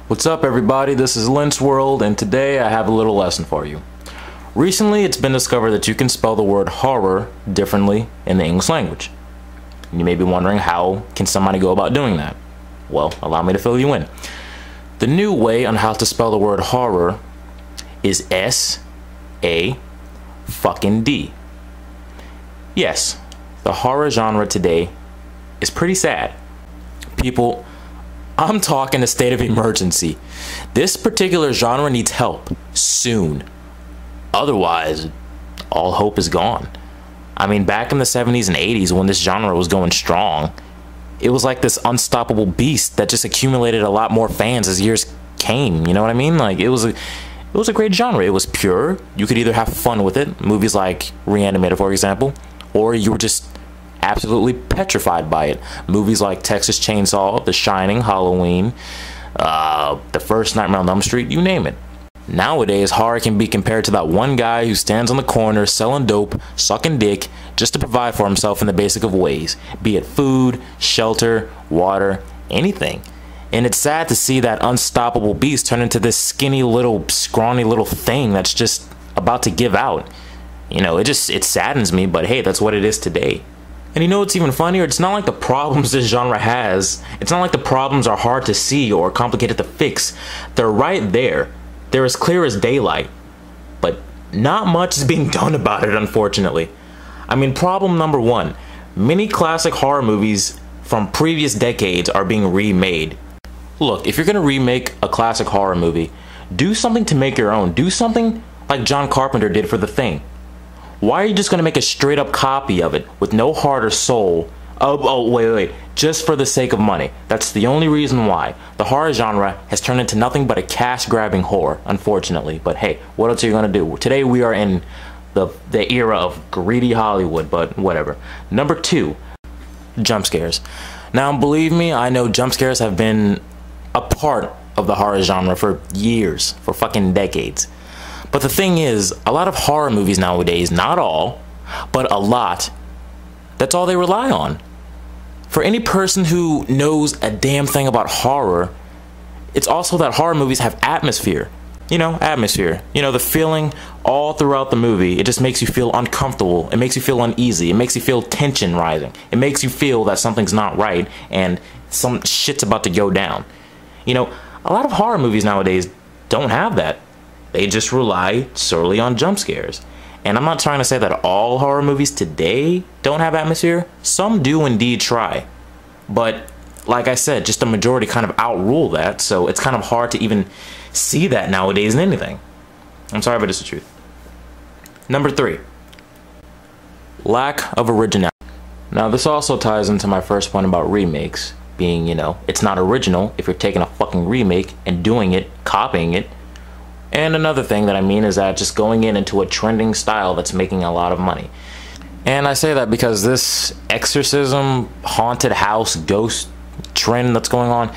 What's up everybody, this is Lynch World, and today I have a little lesson for you. Recently it's been discovered that you can spell the word horror differently in the English language. And you may be wondering, how can somebody go about doing that? Well, allow me to fill you in. The new way on how to spell the word horror is S-A-fucking-D. Yes, the horror genre today is pretty sad. People, I'm talking a state of emergency. This particular genre needs help soon. Otherwise, all hope is gone. I mean, back in the 70s and 80s when this genre was going strong, it was like this unstoppable beast that just accumulated a lot more fans as years came, you know what I mean? Like, it was a great genre. It was pure. You could either have fun with it, movies like Reanimator for example, or you were just absolutely petrified by it. Movies like Texas Chainsaw, The Shining, Halloween, the first Nightmare on Elm Street, you name it. Nowadays, horror can be compared to that one guy who stands on the corner selling dope, sucking dick, just to provide for himself in the basic of ways, be it food, shelter, water, anything. And it's sad to see that unstoppable beast turn into this skinny little, scrawny little thing that's just about to give out. You know, it saddens me, but hey, that's what it is today. And you know what's even funnier? It's not like the problems this genre has. It's not like the problems are hard to see or complicated to fix. They're right there. They're as clear as daylight. But not much is being done about it, unfortunately. I mean, problem number one. Many classic horror movies from previous decades are being remade. Look, if you're gonna remake a classic horror movie, do something to make your own. Do something like John Carpenter did for The Thing. Why are you just gonna make a straight up copy of it with no heart or soul? Oh, wait. Just for the sake of money. That's the only reason why. The horror genre has turned into nothing but a cash grabbing horror, unfortunately. But hey, what else are you gonna do? Today we are in the era of greedy Hollywood, but whatever. Number two, jump scares. Now believe me, I know jump scares have been a part of the horror genre for years, for fucking decades. But the thing is, a lot of horror movies nowadays, not all, but a lot, that's all they rely on. For any person who knows a damn thing about horror, it's also that horror movies have atmosphere. You know, atmosphere. You know, the feeling all throughout the movie, it just makes you feel uncomfortable. It makes you feel uneasy. It makes you feel tension rising. It makes you feel that something's not right and some shit's about to go down. You know, a lot of horror movies nowadays don't have that. They just rely solely on jump scares. And I'm not trying to say that all horror movies today don't have atmosphere. Some do indeed try. But like I said, just the majority kind of outrule that, so it's kind of hard to even see that nowadays in anything. I'm sorry, but it's the truth. Number three, lack of originality. Now this also ties into my first point about remakes, being, you know, it's not original if you're taking a fucking remake and doing it, copying it. And another thing that I mean is that just going into a trending style that's making a lot of money. And I say that because this exorcism, haunted house, ghost trend that's going on,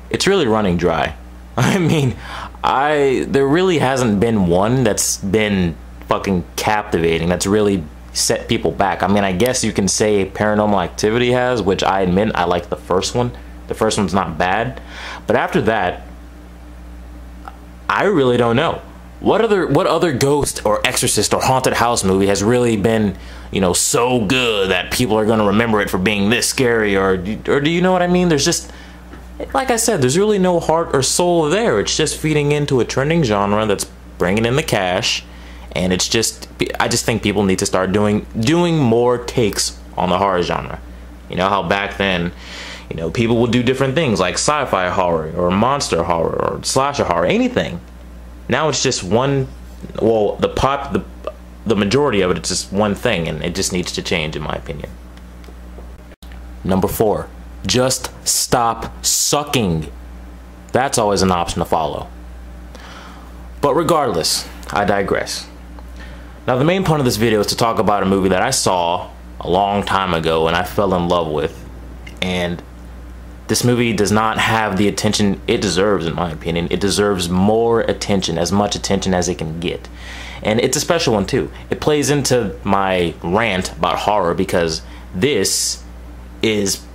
it's really running dry. I mean, there really hasn't been one that's been fucking captivating, that's really set people back. I mean, I guess you can say Paranormal Activity has, which I admit I like the first one. The first one's not bad. But after that, I really don't know. What other ghost or exorcist or haunted house movie has really been, you know, so good that people are going to remember it for being this scary, or do you know what I mean? There's just, like I said, there's really no heart or soul there. It's just feeding into a trending genre that's bringing in the cash, and it's just, I just think people need to start doing more takes on the horror genre. You know how back then, you know, people would do different things like sci-fi horror or monster horror or slasher horror, anything. Now it's just one, well, the majority of it, it's just one thing, and it just needs to change, in my opinion. Number four, just stop sucking. That's always an option to follow. But regardless, I digress. Now the main point of this video is to talk about a movie that I saw a long time ago and I fell in love with, and this movie does not have the attention it deserves, in my opinion. It deserves more attention, as much attention as it can get. And it's a special one too. It plays into my rant about horror because this is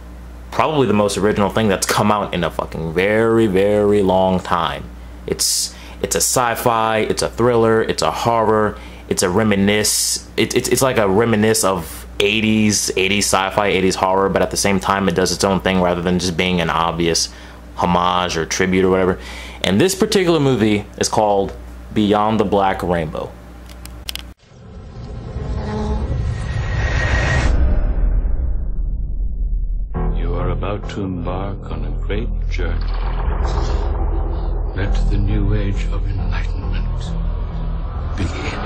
probably the most original thing that's come out in a fucking very, very long time. It's a sci-fi, it's a thriller, it's a horror, it's a reminisce. It's like a reminisce of 80s sci-fi, 80s horror, but at the same time it does its own thing rather than just being an obvious homage or tribute or whatever. And this particular movie is called Beyond the Black Rainbow. You are about to embark on a great journey. Let the new age of enlightenment begin.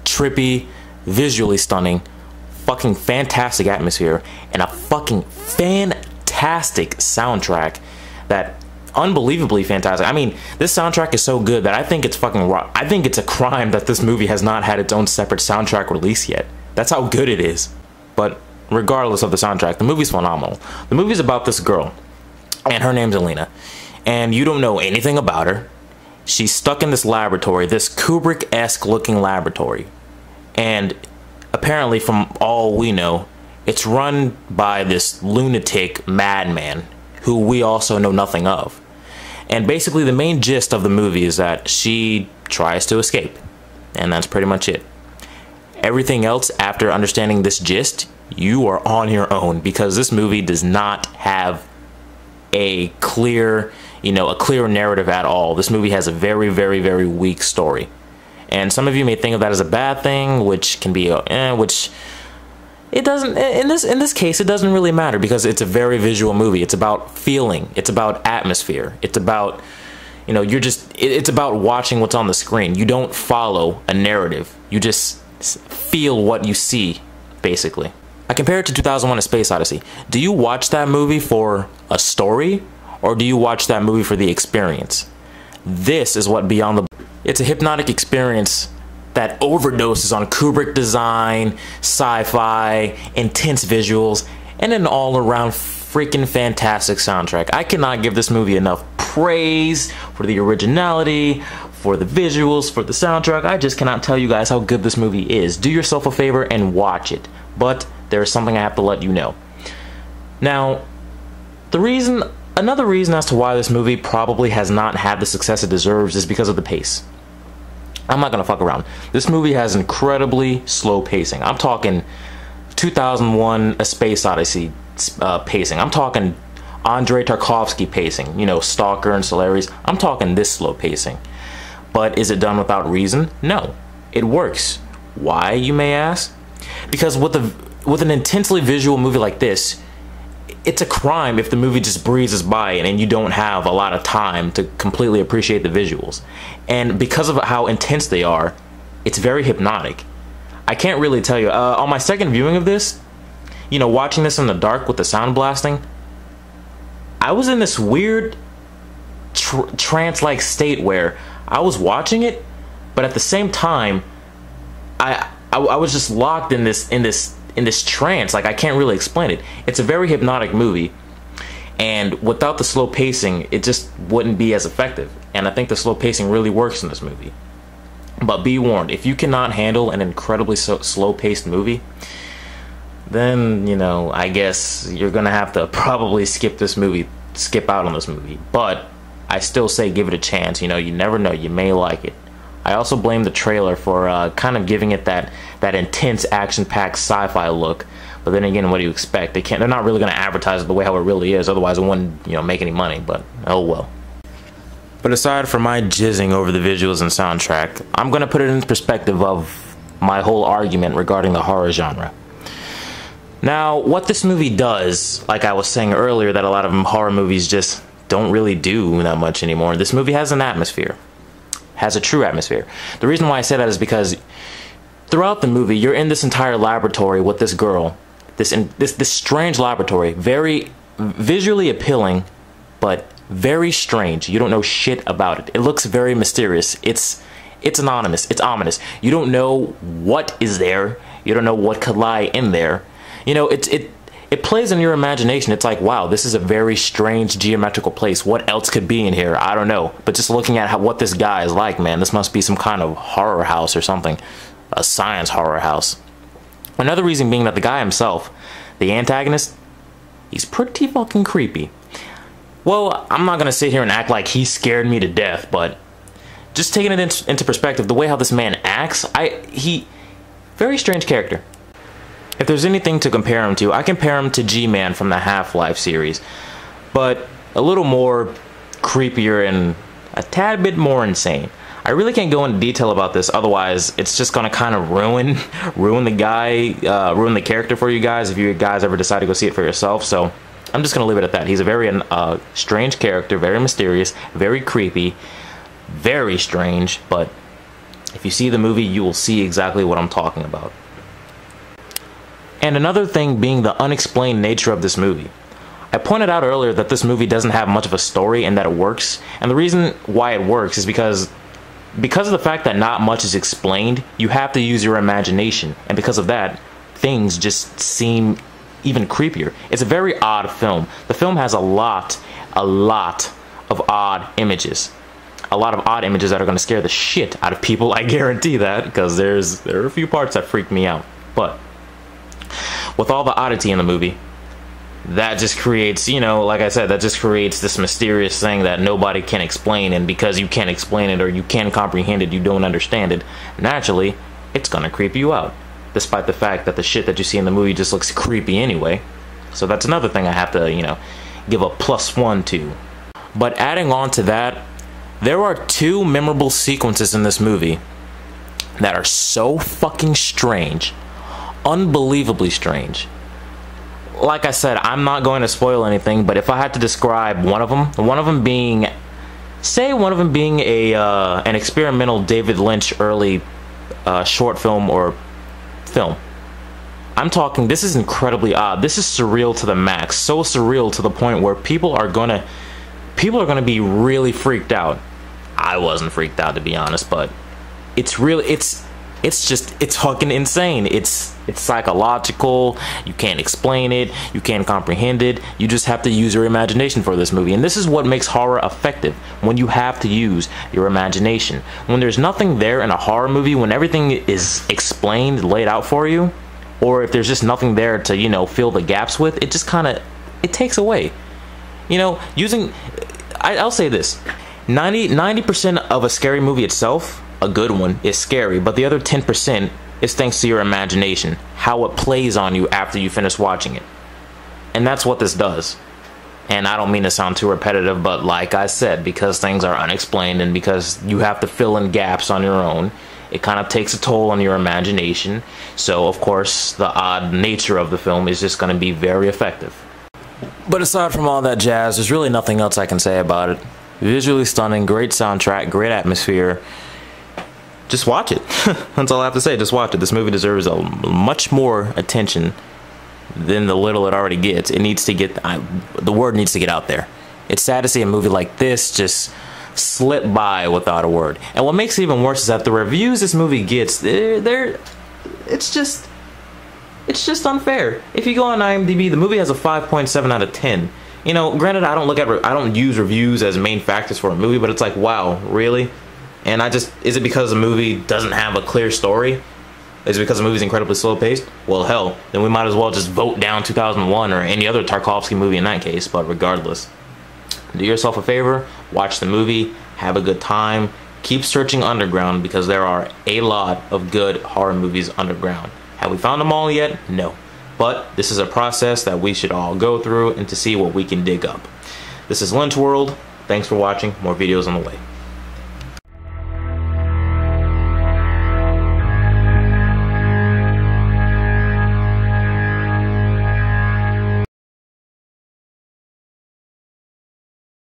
Trippy, visually stunning, fucking fantastic atmosphere, and a fucking fantastic soundtrack that unbelievably fantastic. I mean, this soundtrack is so good that I think it's fucking I think it's a crime that this movie has not had its own separate soundtrack release yet. That's how good it is. But regardless of the soundtrack, the movie's phenomenal. The movie's about this girl, and her name's Alina, and you don't know anything about her. She's stuck in this laboratory, this Kubrick-esque looking laboratory. And apparently, from all we know, it's run by this lunatic madman who we also know nothing of. And basically, the main gist of the movie is that she tries to escape. And that's pretty much it. Everything else, after understanding this gist, you are on your own, because this movie does not have a clear, a clear narrative at all. This movie has a very, very, very weak story. And some of you may think of that as a bad thing, which can be, which it doesn't. In this case, it doesn't really matter, because it's a very visual movie. It's about feeling. It's about atmosphere. It's about, it's about watching what's on the screen. You don't follow a narrative. You just feel what you see, basically. I compare it to 2001: A Space Odyssey. Do you watch that movie for a story, or do you watch that movie for the experience? This is what Beyond the... It's a hypnotic experience that overdoses on Kubrick design, sci-fi, intense visuals, and an all-around freaking fantastic soundtrack. I cannot give this movie enough praise for the originality, for the visuals, for the soundtrack. I just cannot tell you guys how good this movie is. Do yourself a favor and watch it. But there's something I have to let you know. Now, another reason as to why this movie probably has not had the success it deserves is because of the pace. I'm not gonna fuck around. This movie has incredibly slow pacing. I'm talking 2001: A Space Odyssey pacing. I'm talking Andrei Tarkovsky pacing. Stalker and Solaris. I'm talking this slow pacing. But is it done without reason? No. It works. Why, you may ask? Because with an intensely visual movie like this, it's a crime if the movie just breezes by and you don't have a lot of time to completely appreciate the visuals. And because of how intense they are, it's very hypnotic. I can't really tell you. On my second viewing of this, watching this in the dark with the sound blasting, I was in this weird trance-like state where I was watching it, but at the same time, I was just locked in this trance. Like, I can't really explain it. It's a very hypnotic movie, and without the slow pacing, it just wouldn't be as effective. And I think the slow pacing really works in this movie. But be warned, if you cannot handle an incredibly slow-paced movie, then, I guess you're gonna have to probably skip out on this movie. But I still say give it a chance. You never know, you may like it. I also blame the trailer for kind of giving it that intense, action-packed sci-fi look. But then again, what do you expect? They're not really going to advertise it the way how it really is. Otherwise, it wouldn't, make any money. But oh well. But aside from my jizzing over the visuals and soundtrack, I'm going to put it in perspective of my whole argument regarding the horror genre. Now, what this movie does, like I was saying earlier, that a lot of horror movies just don't really do that much anymore. This movie has an atmosphere. Has a true atmosphere. The reason why I say that is because throughout the movie, you're in this entire laboratory with this girl. This strange laboratory. Very visually appealing, but very strange. You don't know shit about it. It looks very mysterious. It's It's anonymous. It's ominous. You don't know what is there. You don't know what could lie in there. You know, it plays in your imagination. It's like, wow, this is a very strange geometrical place. What else could be in here? I don't know. But just looking at what this guy is like, man, this must be some kind of horror house or something. A science horror house. Another reason being that the guy himself, the antagonist, he's pretty fucking creepy. Well, I'm not gonna sit here and act like he scared me to death, but just taking it into perspective, the way how this man acts, very strange character. If there's anything to compare him to, I compare him to G-Man from the Half-Life series, but a little more creepier and a tad bit more insane. I really can't go into detail about this, otherwise it's just gonna kind of ruin the character for you guys if you guys ever decide to go see it for yourself. So I'm just gonna leave it at that. He's a very strange character, very mysterious, very creepy, very strange. But if you see the movie, you will see exactly what I'm talking about. And another thing being the unexplained nature of this movie. I pointed out earlier that this movie doesn't have much of a story and that it works. And the reason why it works is because of the fact that not much is explained, you have to use your imagination. And because of that, things just seem even creepier. It's a very odd film. The film has a lot of odd images. A lot of odd images that are going to scare the shit out of people. I guarantee that, because there are a few parts that freak me out. But with all the oddity in the movie, that just creates, you know, like I said, that just creates this mysterious thing that nobody can explain, and because you can't explain it or you can't comprehend it, you don't understand it, naturally, it's gonna creep you out, despite the fact that the shit that you see in the movie just looks creepy anyway. So that's another thing I have to, you know, give a +1 to. But adding on to that, there are two memorable sequences in this movie that are so fucking strange, unbelievably strange. Like I said, I'm not going to spoil anything, but if I had to describe one of them being an experimental David Lynch early short film or film. I'm talking, this is incredibly odd. This is surreal to the max. So surreal to the point where people are gonna be really freaked out. I wasn't freaked out, to be honest, but it's fucking insane. It's psychological. You can't explain it. You can't comprehend it. You just have to use your imagination for this movie. And this is what makes horror effective, when you have to use your imagination. When there's nothing there in a horror movie, when everything is explained, laid out for you, or if there's just nothing there to, you know, fill the gaps with, it just kind of, it takes away. You know, I'll say this, 90% of a scary movie itself, a good one, is scary, but the other 10% is thanks to your imagination, how it plays on you after you finish watching it. And that's what this does. And I don't mean to sound too repetitive, but like I said, because things are unexplained and because you have to fill in gaps on your own, it kind of takes a toll on your imagination. So of course the odd nature of the film is just going to be very effective. But aside from all that jazz, there's really nothing else I can say about it. Visually stunning, great soundtrack, great atmosphere. Just watch it. That's all I have to say. Just watch it. This movie deserves much more attention than the little it already gets. It needs to get, the word needs to get out there. It's sad to see a movie like this just slip by without a word. And what makes it even worse is that the reviews this movie gets, it's just unfair. If you go on IMDb, the movie has a 5.7 out of 10. You know, granted, I don't use reviews as main factors for a movie, but it's like, wow, really? And is it because the movie doesn't have a clear story? Is it because the movie's incredibly slow paced? Well, hell, then we might as well just vote down 2001 or any other Tarkovsky movie in that case. But regardless, do yourself a favor, watch the movie, have a good time, keep searching underground, because there are a lot of good horror movies underground. Have we found them all yet? No. But this is a process that we should all go through and to see what we can dig up. This is Lynch World. Thanks for watching. More videos on the way.